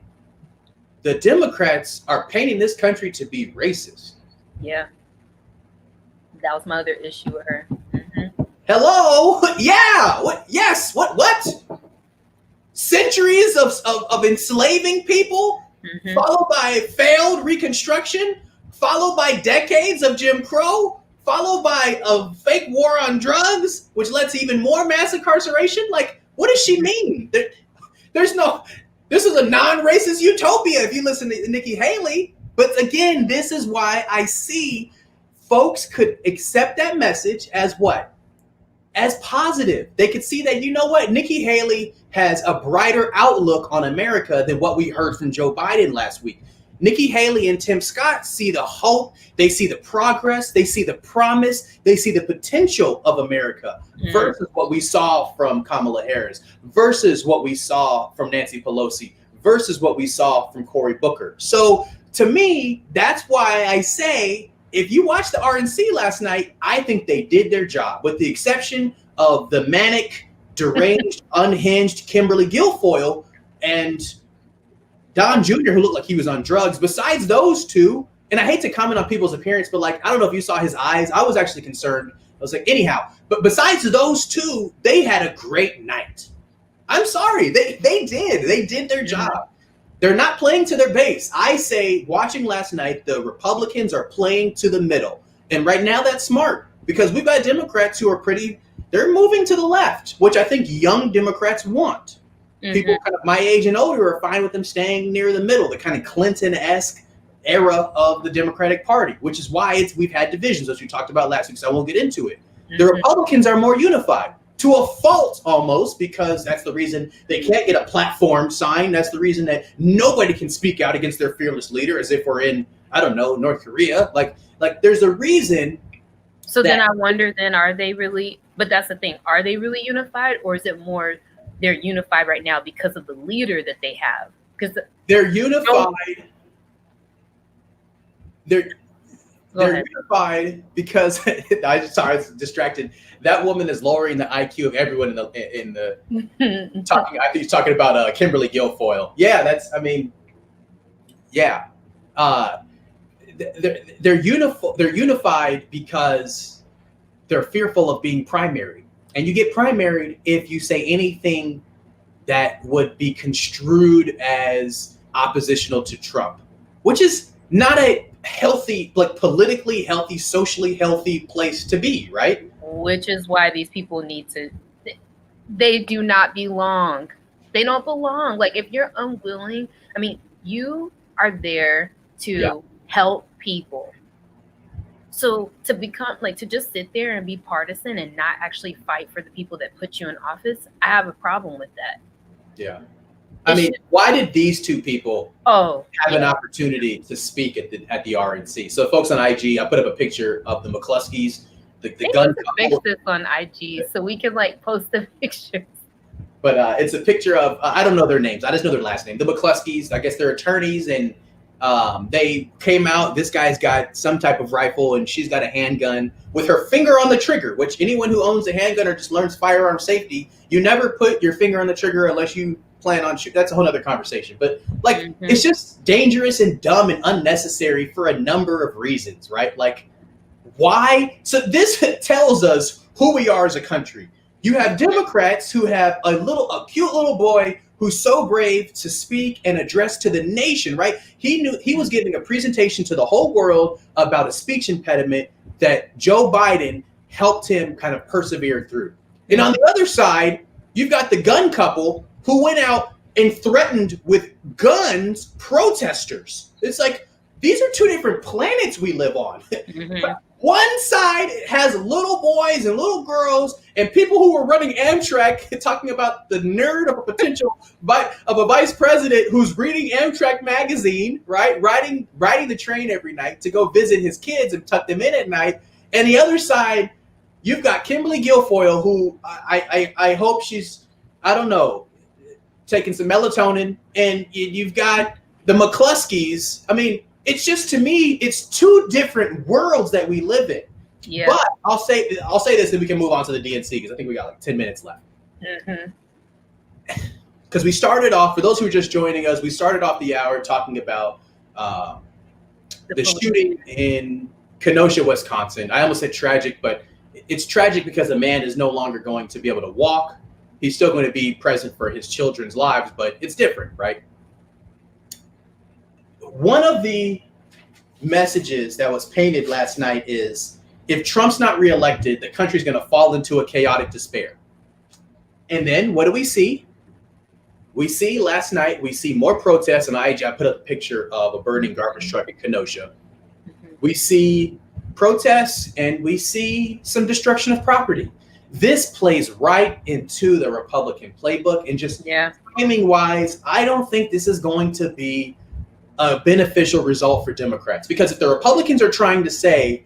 the Democrats are painting this country to be racist. Yeah. That was my other issue with her. Hello? Yeah. What? Yes. What? Centuries of enslaving people, followed by failed Reconstruction, followed by decades of Jim Crow, followed by a fake war on drugs, which led to even more mass incarceration. Like, what does she mean? This is a non-racist utopia if you listen to Nikki Haley. But again, this is why I see folks could accept that message as what? As positive. They could see that, you know what, Nikki Haley has a brighter outlook on America than what we heard from Joe Biden last week. Nikki Haley and Tim Scott see the hope, they see the progress, they see the promise, they see the potential of America versus what we saw from Kamala Harris, versus what we saw from Nancy Pelosi, versus what we saw from Cory Booker. So to me, that's why I say, if you watched the RNC last night, I think they did their job, with the exception of the manic, deranged, unhinged Kimberly Guilfoyle and Don Jr., who looked like he was on drugs. Besides those two, and I hate to comment on people's appearance, but like, I don't know if you saw his eyes. I was actually concerned. I was like, anyhow, but besides those two, they had a great night. I'm sorry. They did their job. They're not playing to their base. I say, watching last night, the Republicans are playing to the middle. And right now that's smart, because we've got Democrats who are they're moving to the left, which I think young Democrats want. People kind of my age and older are fine with them staying near the middle, the kind of Clinton-esque era of the Democratic Party, which is why we've had divisions, as we talked about last week, so I won't get into it. The Republicans are more unified, to a fault almost, because that's the reason they can't get a platform signed. That's the reason that nobody can speak out against their fearless leader, as if we're in, I don't know, North Korea. Like there's a reason. So then I wonder, are they really, but that's the thing, are they really unified, or is it more they're unified right now because of the leader that they have? Because they're unified. They're unified because I was distracted. That woman is lowering the IQ of everyone in the talking. I think he's talking about Kimberly Guilfoyle. Yeah, they're unified because they're fearful of being primaried. And you get primaried if you say anything that would be construed as oppositional to Trump, which is not a healthy, like politically healthy, socially healthy place to be, right? Which is why these people they do not belong. They don't belong. Like, if you're unwilling, I mean, you are there to help people. So to just sit there and be partisan and not actually fight for the people that put you in office, I have a problem with that. Yeah. I mean, why did these two people have an opportunity to speak at the RNC? So folks on IG, I put up a picture of the McCluskeys, the gun. Fix this on IG so we can post the pictures. But it's a picture of, I don't know their names. I just know their last name. The McCluskeys, I guess they're attorneys, and they came out. This guy's got some type of rifle and she's got a handgun with her finger on the trigger, which anyone who owns a handgun or just learns firearm safety, you never put your finger on the trigger unless you plan on shooting. That's a whole other conversation. But it's just dangerous and dumb and unnecessary for a number of reasons, right? Like, why? So this tells us who we are as a country. You have Democrats who have a cute little boy who's so brave to speak and address to the nation, right? He knew he was giving a presentation to the whole world about a speech impediment that Joe Biden helped him kind of persevere through. And on the other side, you've got the gun couple who went out and threatened with guns protesters. It's like, these are two different planets we live on. Mm-hmm. One side has little boys and little girls and people who are running Amtrak talking about the nerd of a potential of a vice president who's reading Amtrak magazine, right? Riding the train every night to go visit his kids and tuck them in at night. And the other side, you've got Kimberly Guilfoyle, who I hope she's, I don't know, taking some melatonin. And you've got the McCluskeys. I mean, it's just, to me, it's two different worlds that we live in. Yeah. But I'll say this, and we can move on to the DNC because I think we got like 10 minutes left. Because we started off, for those who are just joining us, we started off the hour talking about the shooting in Kenosha, Wisconsin. I almost said tragic, but it's tragic because a man is no longer going to be able to walk. He's still going to be present for his children's lives, but it's different, right? One of the messages that was painted last night is, if Trump's not reelected, the country's going to fall into a chaotic despair. And then what do we see? We see last night, we see more protests, and I put up a picture of a burning garbage truck in Kenosha. We see protests and we see some destruction of property. This plays right into the Republican playbook, and just timing wise, I don't think this is going to be a beneficial result for Democrats, because if the Republicans are trying to say,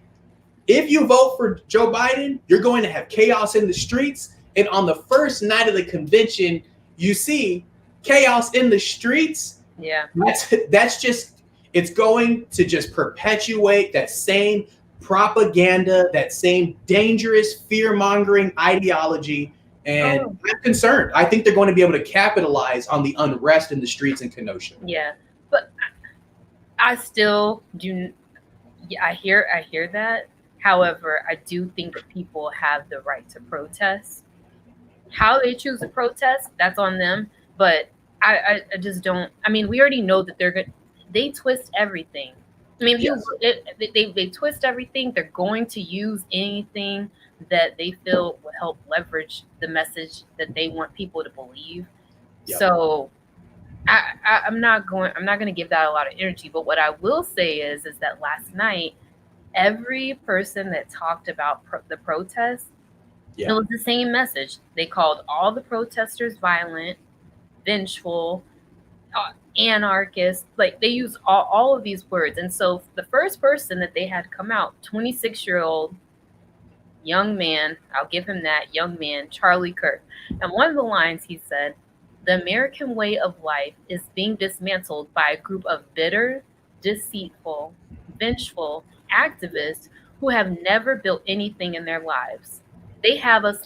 if you vote for Joe Biden, you're going to have chaos in the streets, and on the first night of the convention, you see chaos in the streets. Yeah, that's just, it's going to just perpetuate that same propaganda, that same dangerous fear-mongering ideology. And I'm concerned. I think they're going to be able to capitalize on the unrest in the streets in Kenosha. Yeah, but I still do. Yeah, I hear that. However, I do think that people have the right to protest. How they choose to protest, that's on them. But I just don't. I mean, we already know that they twist everything. I mean, they twist everything. They're going to use anything that they feel will help leverage the message that they want people to believe. Yep. So I'm not going to give that a lot of energy. But what I will say is that last night, every person that talked about the protests, it was the same message. They called all the protesters violent, vengeful, anarchist. Like, they use all of these words. And so the first person that they had come out, 26-year-old young man, I'll give him that, young man, Charlie Kirk. And one of the lines he said, "The American way of life is being dismantled by a group of bitter, deceitful, vengeful activists who have never built anything in their lives. They have us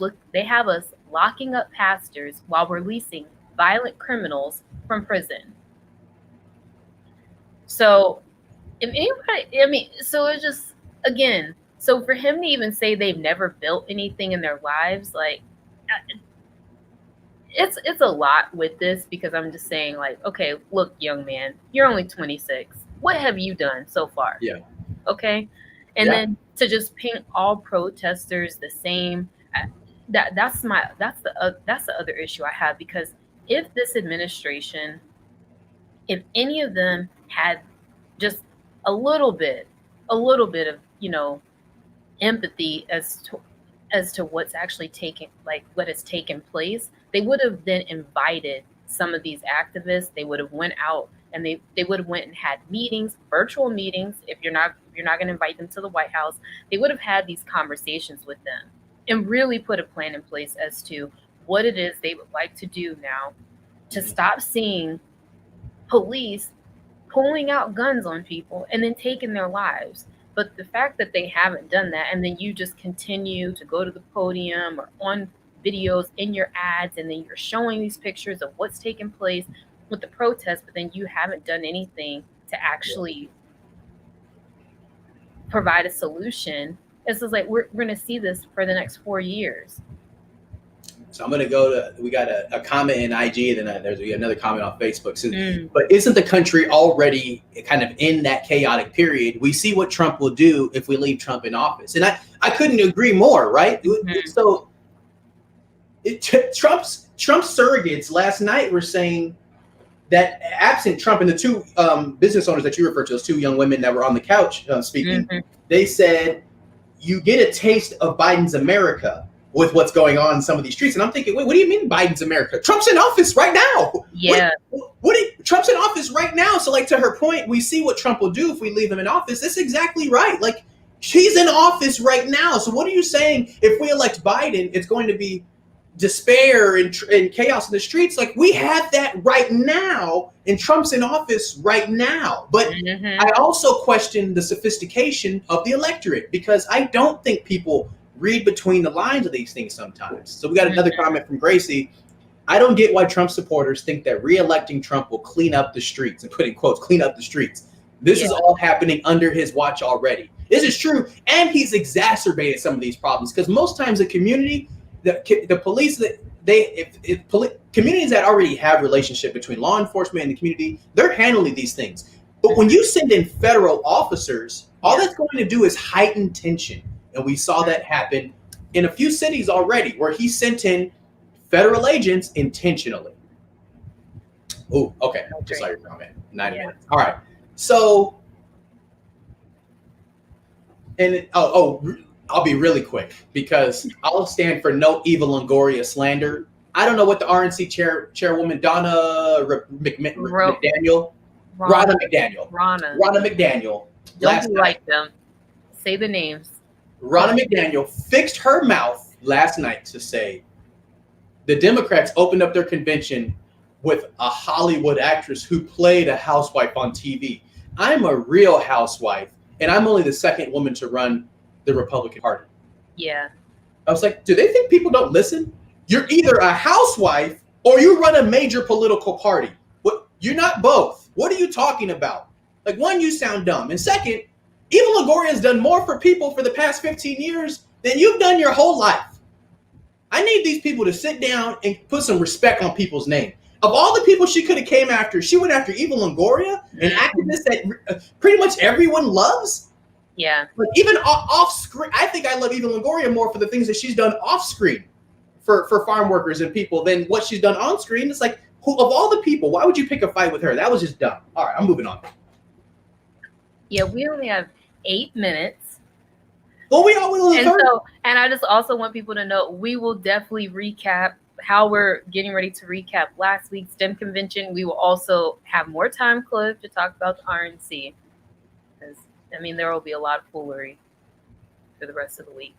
locking up pastors while releasing violent criminals from prison." So, if anybody, I mean, so it's just, again, so for him to even say they've never built anything in their lives, like, it's a lot with this, because I'm just saying, like, okay, look, young man, you're only 26. What have you done so far? Yeah. Okay. And then to just paint all protesters the same, that's the other issue I have, because if this administration, if any of them had just a little bit of, empathy as to what's actually what has taken place, they would have then invited some of these activists. They would have went out and they would have went and had meetings, virtual meetings. If you're not going to invite them to the White House, they would have had these conversations with them and really put a plan in place as to what it is they would like to do now to stop seeing police pulling out guns on people and then taking their lives. But the fact that they haven't done that, and then you just continue to go to the podium or on videos in your ads, and then you're showing these pictures of what's taking place with the protest, but then you haven't done anything to actually provide a solution. It's just like, we're going to see this for the next 4 years. So I'm going to go to, we got a comment in IG, and then there's another comment on Facebook. So, but isn't the country already kind of in that chaotic period? We see what Trump will do if we leave Trump in office. And I couldn't agree more, right? So Trump's surrogates last night were saying that absent Trump, and the two business owners that you referred to, those two young women that were on the couch speaking, they said, you get a taste of Biden's America with what's going on in some of these streets. And I'm thinking, wait, what do you mean Biden's America? Trump's in office right now. Yeah. Trump's in office right now. So like, to her point, we see what Trump will do if we leave him in office. That's exactly right. Like, he's in office right now. So what are you saying? If we elect Biden, it's going to be despair and chaos in the streets? Like, we have that right now, and Trump's in office right now. But I also question the sophistication of the electorate, because I don't think people read between the lines of these things sometimes. So we got another comment from Gracie. I don't get why Trump supporters think that re-electing Trump will clean up the streets, and put in quotes, clean up the streets. This is all happening under his watch already. This is true. And he's exacerbated some of these problems, because most times the community, the police, communities that already have relationship between law enforcement and the community, they're handling these things. But when you send in federal officers, all that's going to do is heighten tension. And we saw that happen in a few cities already, where he sent in federal agents intentionally. Oh, okay. Just saw your comment. 9 minutes. All right. So, and I'll be really quick, because I'll stand for no evil Longoria slander. I don't know what the RNC chairwoman, Ronna McDaniel. Don't be like them. Say the names. Ronna McDaniel fixed her mouth last night to say the Democrats opened up their convention with a Hollywood actress who played a housewife on TV. I'm a real housewife, and I'm only the second woman to run the Republican Party. Yeah. I was like, do they think people don't listen? You're either a housewife or you run a major political party. What? You're not both. What are you talking about? Like, one, you sound dumb. And second, Eva Longoria has done more for people for the past 15 years than you've done your whole life. I need these people to sit down and put some respect on people's name. Of all the people she could have came after, she went after Eva Longoria, an activist that pretty much everyone loves. Yeah. But even off screen, I think I love Eva Longoria more for the things that she's done off screen for farm workers and people than what she's done on screen. It's like, of all the people, why would you pick a fight with her? That was just dumb. All right, I'm moving on. Yeah, we only have 8 minutes. Well, and I just also want people to know, we will definitely recap how we're getting ready to recap last week's Dem Convention. We will also have more time, Cliff, to talk about the RNC. Because, I mean, there will be a lot of foolery for the rest of the week.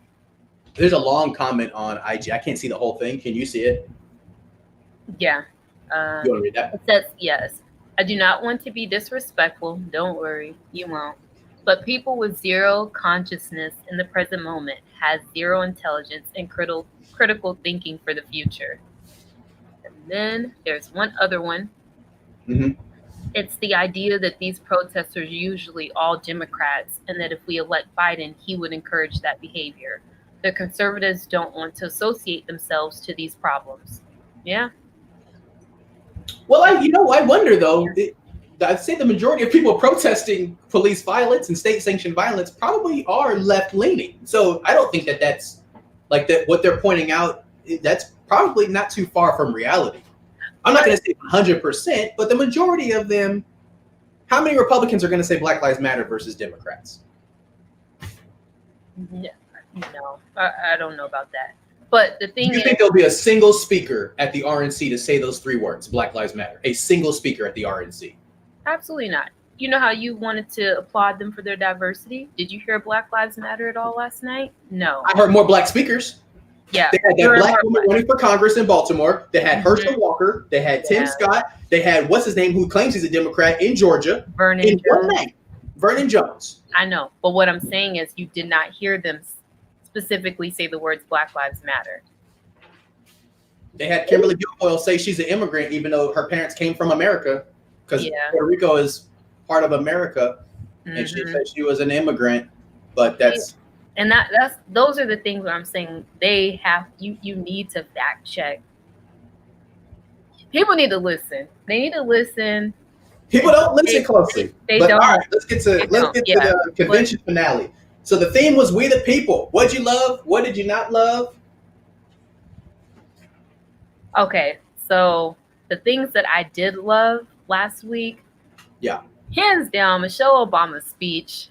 There's a long comment on IG. I can't see the whole thing. Can you see it? Yeah. You want to read that? It says, yes. I do not want to be disrespectful. Don't worry. You won't. But people with zero consciousness in the present moment has zero intelligence and critical thinking for the future. And then there's one other one. It's the idea that these protesters are usually all Democrats, and that if we elect Biden, he would encourage that behavior. The conservatives don't want to associate themselves to these problems. Yeah. Well, I wonder, though. I'd say the majority of people protesting police violence and state-sanctioned violence probably are left-leaning. So I don't think that's like that. What they're pointing out, that's probably not too far from reality. I'm not going to say 100%, but the majority of them. How many Republicans are going to say Black Lives Matter versus Democrats? No, I don't know about that. But the thing is, you think there'll be a single speaker at the RNC to say those three words, Black Lives Matter? A single speaker at the RNC? Absolutely not. You know how you wanted to applaud them for their diversity? Did you hear Black Lives Matter at all last night? No. I heard more black speakers. Yeah. They had that black woman running for Congress in Baltimore. They had Herschel Walker. They had Tim Scott. They had, what's his name, who claims he's a Democrat in Georgia. Vernon Jones. I know. But what I'm saying is you did not hear them specifically say the words Black Lives Matter. They had Kimberly Guilfoyle say she's an immigrant, even though her parents came from America. Because Puerto Rico is part of America, and she said she was an immigrant, but that's And that's those are the things where I'm saying they have you need to fact check. People need to listen. They need to listen. People don't listen They, closely. they But all don't. right, let's get to They don't. Yeah. the convention finale. So the theme was "We the People." What'd you love? What did you not love? Okay. So the things that I did love last week, Yeah. hands down, Michelle Obama's speech.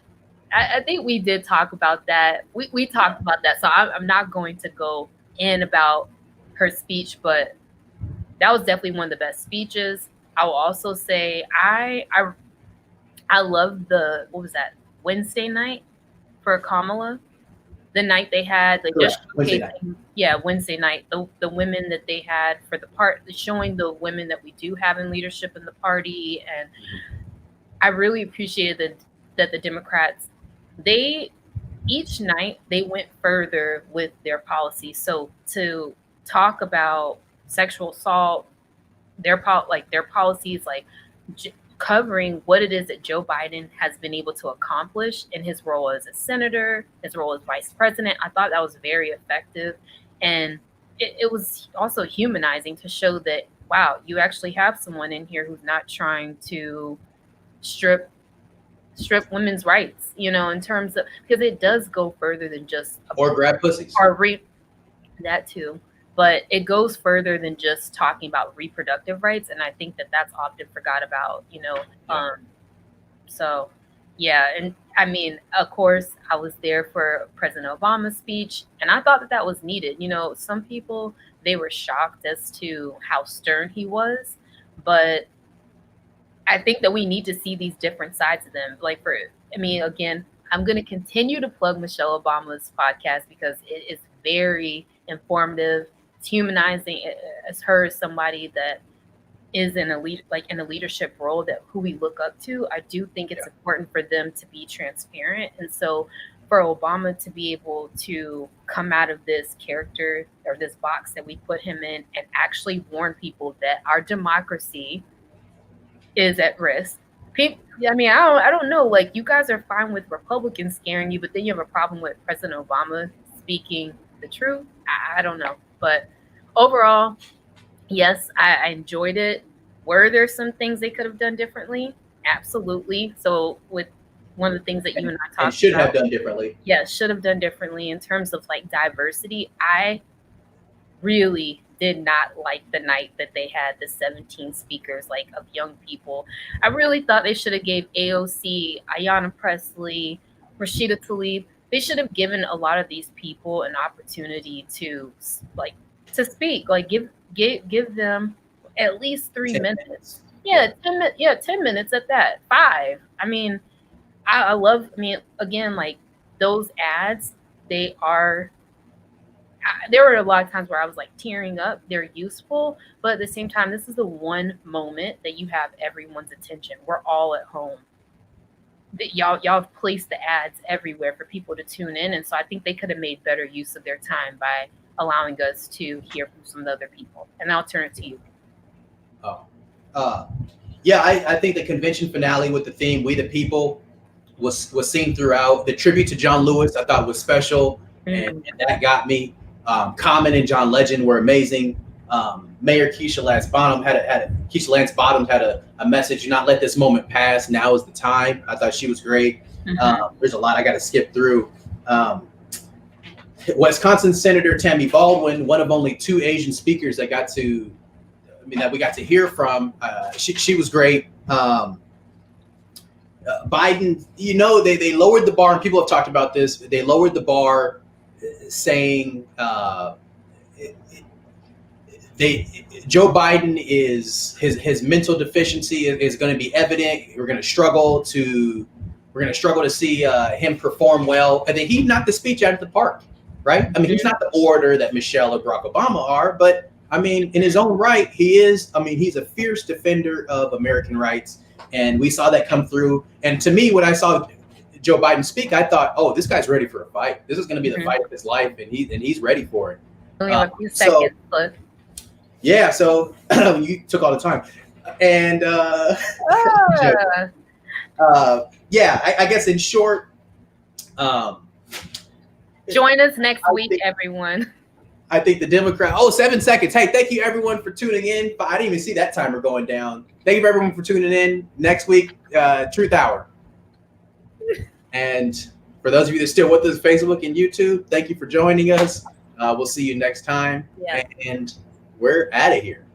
I think we did talk about that. We talked about that. So I'm not going to go in about her speech, but that was definitely one of the best speeches. I will also say I love the what was that Wednesday night for Kamala, the night they had like just Correct. Wednesday night. showcasing, yeah, Wednesday night, the women that they had for the part, showing the women that we do have in leadership in the party. And I really appreciated that the Democrats, they each night they went further with their policies. So to talk about sexual assault, their policies, like covering what it is that Joe Biden has been able to accomplish in his role as a senator, his role as vice president. I thought that was very effective, and it was also humanizing to show that wow, you actually have someone in here who's not trying to strip women's rights, in terms of, because it does go further than just Or grab pussies. or that too, but it goes further than just talking about reproductive rights, and I think that that's often forgot about. So yeah, and I mean, of course, I was there for President Obama's speech, and I thought that that was needed. Some people, they were shocked as to how stern he was, but I think that we need to see these different sides of them. Again, I'm going to continue to plug Michelle Obama's podcast because it is very informative. It's humanizing. As her as somebody that is in a leadership role, that who we look up to. I do think it's important for them to be transparent, and so for Obama to be able to come out of this character or this box that we put him in and actually warn people that our democracy is at risk. I don't know. Like, you guys are fine with Republicans scaring you, but then you have a problem with President Obama speaking the truth. I don't know. But overall, yes, I enjoyed it. Were there some things they could have done differently? Absolutely. So with one of the things that you and I talked about. Should have done differently. Yeah, should have done differently in terms of like diversity. I really did not like the night that they had the 17 speakers, like, of young people. I really thought they should have gave AOC, Ayanna Pressley, Rashida Tlaib. They should have given a lot of these people an opportunity to speak. Like, give them at least 3 minutes. Yeah, 10 minutes at that. 5. I mean, I love. I mean, again, like those ads, they are. There were a lot of times where I was like tearing up. They're useful, but at the same time, this is the one moment that you have everyone's attention. We're all at home. Y'all have placed the ads everywhere for people to tune in, and so I think they could have made better use of their time by allowing us to hear from some other people. And I'll turn it to you. I think the convention finale with the theme "We the People" was seen throughout. The tribute to John Lewis I thought was special, and that got me. Common and John Legend were amazing. Mayor Keisha Lance Bottoms had a message: "Do not let this moment pass. Now is the time." I thought she was great. There's a lot I got to skip through. Wisconsin Senator Tammy Baldwin, one of only 2 Asian speakers that we got to hear from. She was great. Biden, they lowered the bar, and people have talked about this. They lowered the bar, saying Joe Biden is his mental deficiency is going to be evident. We're going to struggle to see him perform well. And then he knocked the speech out of the park, right? I mean, he's not the orator that Michelle or Barack Obama are, but I mean, in his own right, he is. I mean, he's a fierce defender of American rights, and we saw that come through. And to me, when I saw Joe Biden speak, I thought, oh, this guy's ready for a fight. This is going to be the fight of his life, and he's ready for it. Only a few seconds, but yeah. So you took all the time, and I guess in short, Join us next week, everyone. I think the Democrat. Oh, 7 seconds. Hey, thank you everyone for tuning in. I didn't even see that timer going down. Thank you for everyone for tuning in. Next week, Truth Hour. And for those of you that are still with us, Facebook and YouTube, thank you for joining us. We'll see you next time. Yeah. And we're out of here.